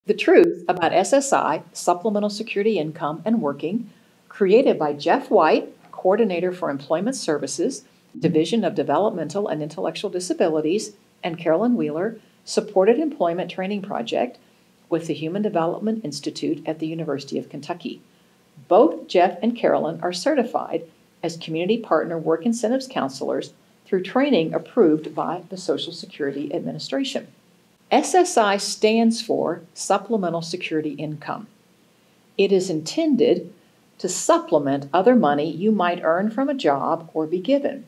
The Truth About SSI, Supplemental Security Income and Working, created by Jeff White, Coordinator for Employment Services, Division of Developmental and Intellectual Disabilities, and Carolyn Wheeler, Supported Employment Training Project with the Human Development Institute at the University of Kentucky. Both Jeff and Carolyn are certified as Community Partner Work Incentives Counselors through training approved by the Social Security Administration. SSI stands for Supplemental Security Income. It is intended to supplement other money you might earn from a job or be given.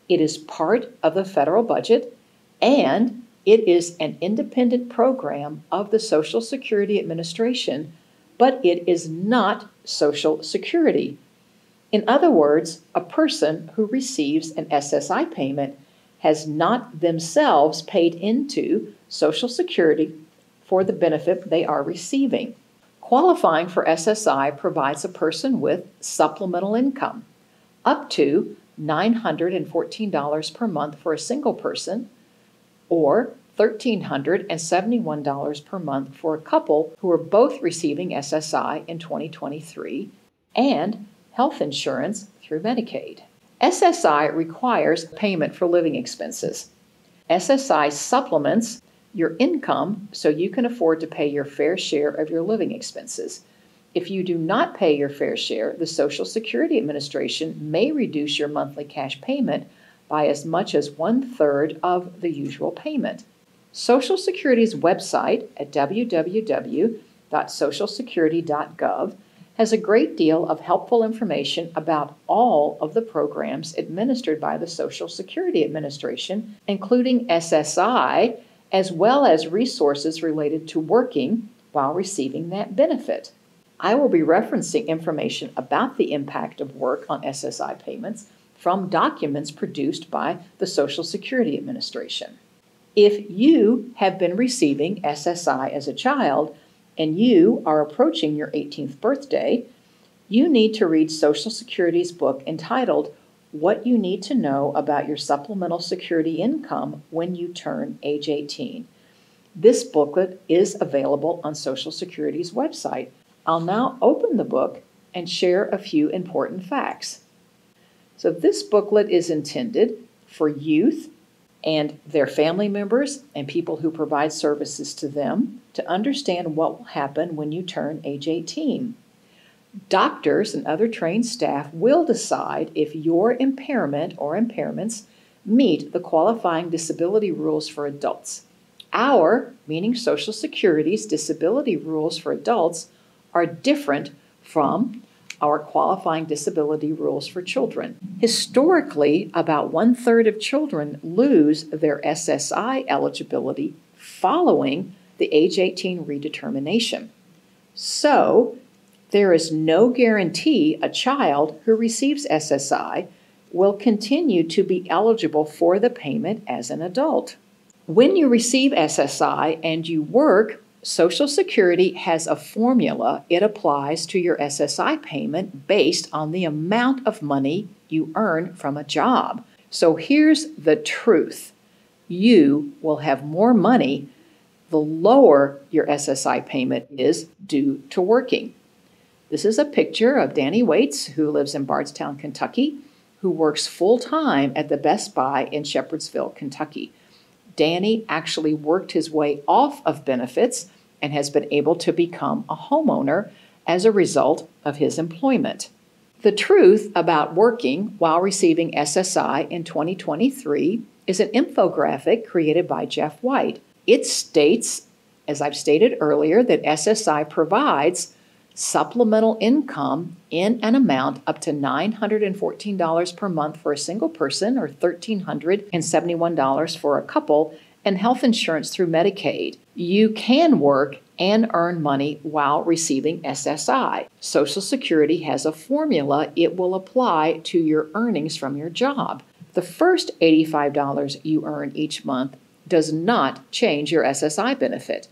It is part of the federal budget, and it is an independent program of the Social Security Administration, but it is not Social Security. In other words, a person who receives an SSI payment has not themselves paid into Social Security for the benefit they are receiving. Qualifying for SSI provides a person with supplemental income, up to $914 per month for a single person, or $1,371 per month for a couple who are both receiving SSI in 2023, and health insurance through Medicaid. SSI requires payment for living expenses. SSI supplements your income so you can afford to pay your fair share of your living expenses. If you do not pay your fair share, the Social Security Administration may reduce your monthly cash payment by as much as 1/3 of the usual payment. Social Security's website at www.socialsecurity.gov has a great deal of helpful information about all of the programs administered by the Social Security Administration, including SSI, as well as resources related to working while receiving that benefit. I will be referencing information about the impact of work on SSI payments from documents produced by the Social Security Administration. If you have been receiving SSI as a child and you are approaching your 18th birthday, you need to read Social Security's book entitled What You Need to Know About Your Supplemental Security Income When You Turn Age 18. This booklet is available on Social Security's website. I'll now open the book and share a few important facts. So this booklet is intended for youth and their family members and people who provide services to them to understand what will happen when you turn age 18. Doctors and other trained staff will decide if your impairment or impairments meet the qualifying disability rules for adults. Our, meaning Social Security's, disability rules for adults are different from our qualifying disability rules for children. Historically, about 1/3 of children lose their SSI eligibility following the age 18 redetermination. So, there is no guarantee a child who receives SSI will continue to be eligible for the payment as an adult. When you receive SSI and you work, Social Security has a formula it applies to your SSI payment based on the amount of money you earn from a job. So here's the truth. You will have more money the lower your SSI payment is due to working. This is a picture of Danny Waits, who lives in Bardstown, Kentucky, who works full-time at the Best Buy in Shepherdsville, Kentucky. Danny actually worked his way off of benefits and has been able to become a homeowner as a result of his employment. The Truth About Working While Receiving SSI in 2023 is an infographic created by Jeff White. It states, as I've stated earlier, that SSI provides supplemental income in an amount up to $914 per month for a single person or $1,371 for a couple, and health insurance through Medicaid. You can work and earn money while receiving SSI. Social Security has a formula it will apply to your earnings from your job. The first $85 you earn each month does not change your SSI benefit.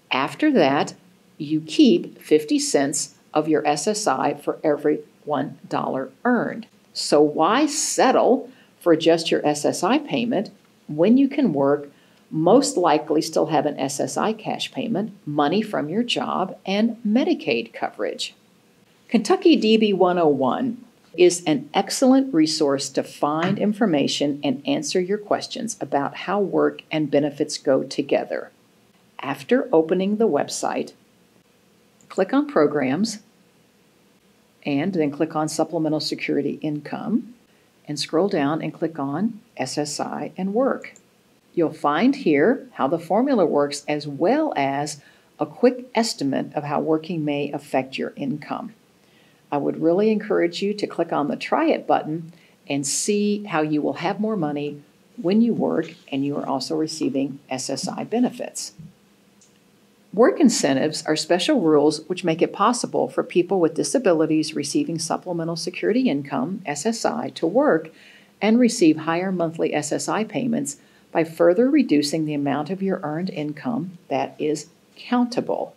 After that, you keep 50 cents of your SSI for every $1 earned. So why settle for just your SSI payment when you can work most likely still have an SSI cash payment, money from your job, and Medicaid coverage. Kentucky DB 101 is an excellent resource to find information and answer your questions about how work and benefits go together. After opening the website, click on Programs, and then click on Supplemental Security Income, and scroll down and click on SSI and Work. You'll find here how the formula works, as well as a quick estimate of how working may affect your income. I would really encourage you to click on the Try It button and see how you will have more money when you work and you are also receiving SSI benefits. Work incentives are special rules which make it possible for people with disabilities receiving Supplemental Security Income, SSI, to work and receive higher monthly SSI payments by further reducing the amount of your earned income that is countable.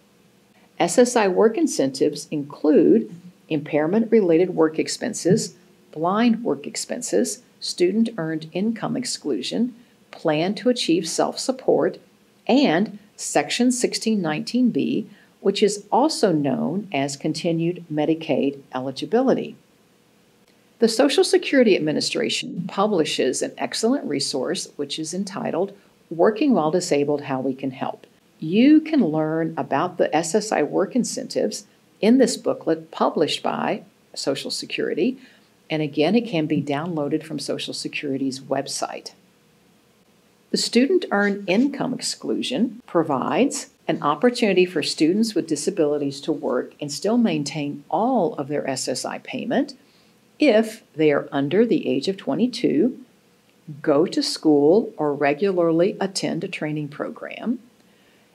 SSI work incentives include impairment-related work expenses, blind work expenses, student earned income exclusion, plan to achieve self-support, and Section 1619B, which is also known as continued Medicaid eligibility. The Social Security Administration publishes an excellent resource which is entitled Working While Disabled: How We Can Help. You can learn about the SSI work incentives in this booklet published by Social Security, and again, it can be downloaded from Social Security's website. The Student Earned Income Exclusion provides an opportunity for students with disabilities to work and still maintain all of their SSI payment if they are under the age of 22, go to school, or regularly attend a training program.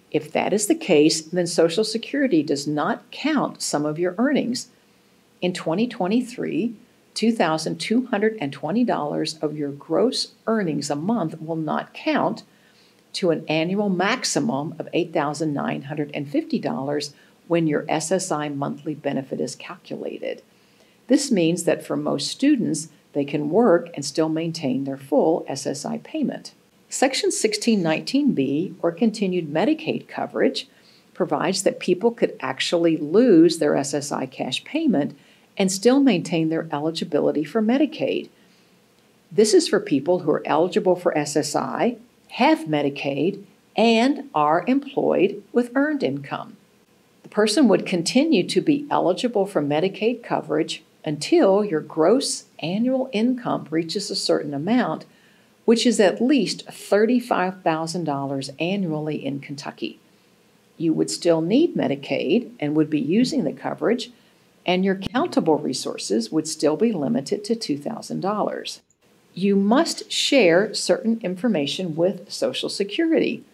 If that is the case, then Social Security does not count some of your earnings. In 2023, $2,220 of your gross earnings a month will not count to an annual maximum of $8,950 when your SSI monthly benefit is calculated. This means that for most students, they can work and still maintain their full SSI payment. Section 1619B, or continued Medicaid coverage, provides that people could actually lose their SSI cash payment and still maintain their eligibility for Medicaid. This is for people who are eligible for SSI, have Medicaid, and are employed with earned income. The person would continue to be eligible for Medicaid coverage until your gross annual income reaches a certain amount, which is at least $35,000 annually in Kentucky. You would still need Medicaid and would be using the coverage, and your countable resources would still be limited to $2,000. You must share certain information with Social Security.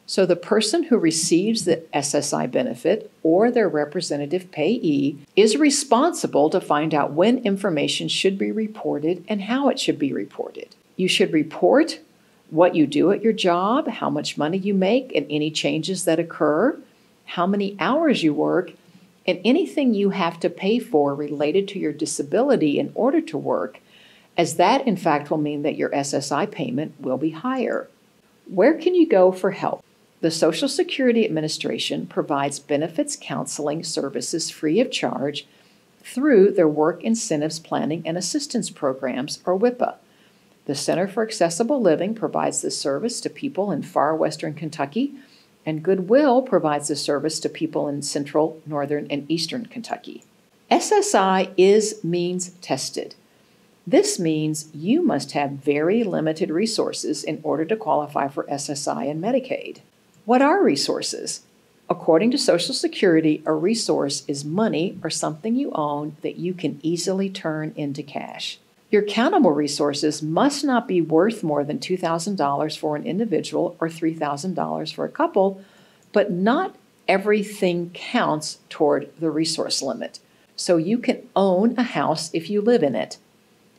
So the person who receives the SSI benefit or their representative payee is responsible to find out when information should be reported and how it should be reported. You should report what you do at your job, how much money you make, and any changes that occur, how many hours you work, and anything you have to pay for related to your disability in order to work, as that, in fact, will mean that your SSI payment will be higher. Where can you go for help? The Social Security Administration provides benefits counseling services free of charge through their Work Incentives Planning and Assistance Programs, or WIPA. The Center for Accessible Living provides this service to people in far western Kentucky, and Goodwill provides the service to people in central, northern, and eastern Kentucky. SSI is means tested. This means you must have very limited resources in order to qualify for SSI and Medicaid. What are resources? According to Social Security, a resource is money or something you own that you can easily turn into cash. Your countable resources must not be worth more than $2,000 for an individual or $3,000 for a couple, but not everything counts toward the resource limit. So you can own a house if you live in it.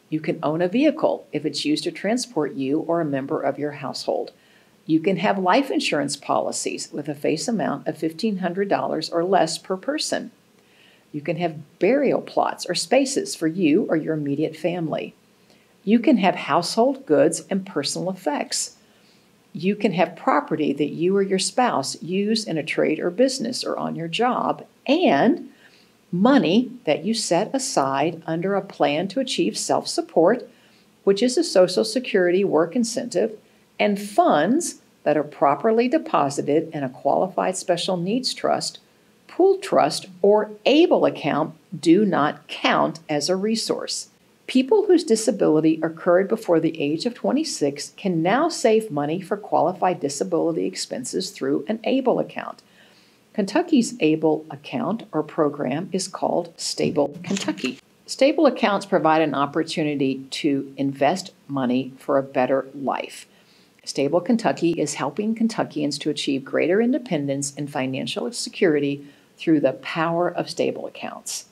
You can own a vehicle if it's used to transport you or a member of your household. You can have life insurance policies with a face amount of $1,500 or less per person. You can have burial plots or spaces for you or your immediate family. You can have household goods and personal effects. You can have property that you or your spouse use in a trade or business or on your job, and money that you set aside under a plan to achieve self-support, which is a Social Security work incentive, and funds that are properly deposited in a qualified special needs trust, pool trust, or ABLE account do not count as a resource. People whose disability occurred before the age of 26 can now save money for qualified disability expenses through an ABLE account. Kentucky's ABLE account or program is called Stable Kentucky. Stable accounts provide an opportunity to invest money for a better life. Stable Kentucky is helping Kentuckians to achieve greater independence and financial security through the power of stable accounts.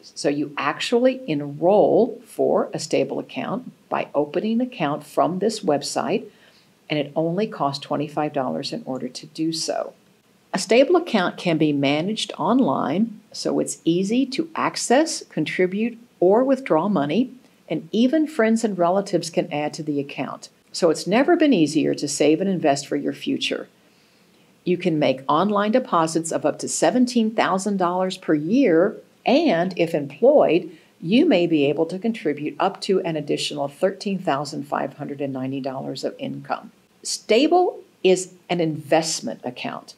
So you actually enroll for a stable account by opening an account from this website, and it only costs $25 in order to do so. A stable account can be managed online, so it's easy to access, contribute, or withdraw money, and even friends and relatives can add to the account. So it's never been easier to save and invest for your future. You can make online deposits of up to $17,000 per year, and if employed, you may be able to contribute up to an additional $13,590 of income. Stable is an investment account.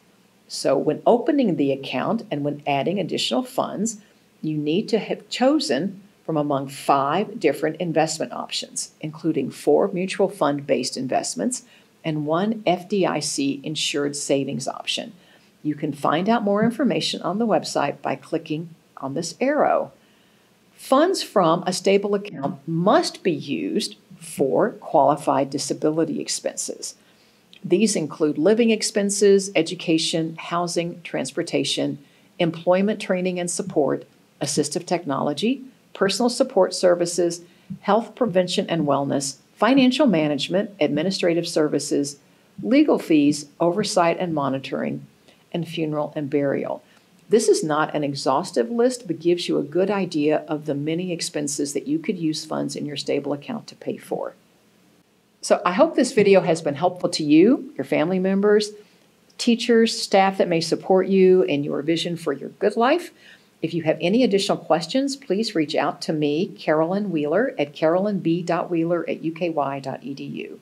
So when opening the account and when adding additional funds, you need to have chosen from among 5 different investment options, including 4 mutual fund-based investments and 1 FDIC insured savings option. You can find out more information on the website by clicking on this arrow. Funds from a stable account must be used for qualified disability expenses. These include living expenses, education, housing, transportation, employment training and support, assistive technology, personal support services, health prevention and wellness, financial management, administrative services, legal fees, oversight and monitoring, and funeral and burial. This is not an exhaustive list, but gives you a good idea of the many expenses that you could use funds in your stable account to pay for. So I hope this video has been helpful to you, your family members, teachers, staff that may support you in your vision for your good life. If you have any additional questions, please reach out to me, Carolyn Wheeler, at carolynb.wheeler@uky.edu.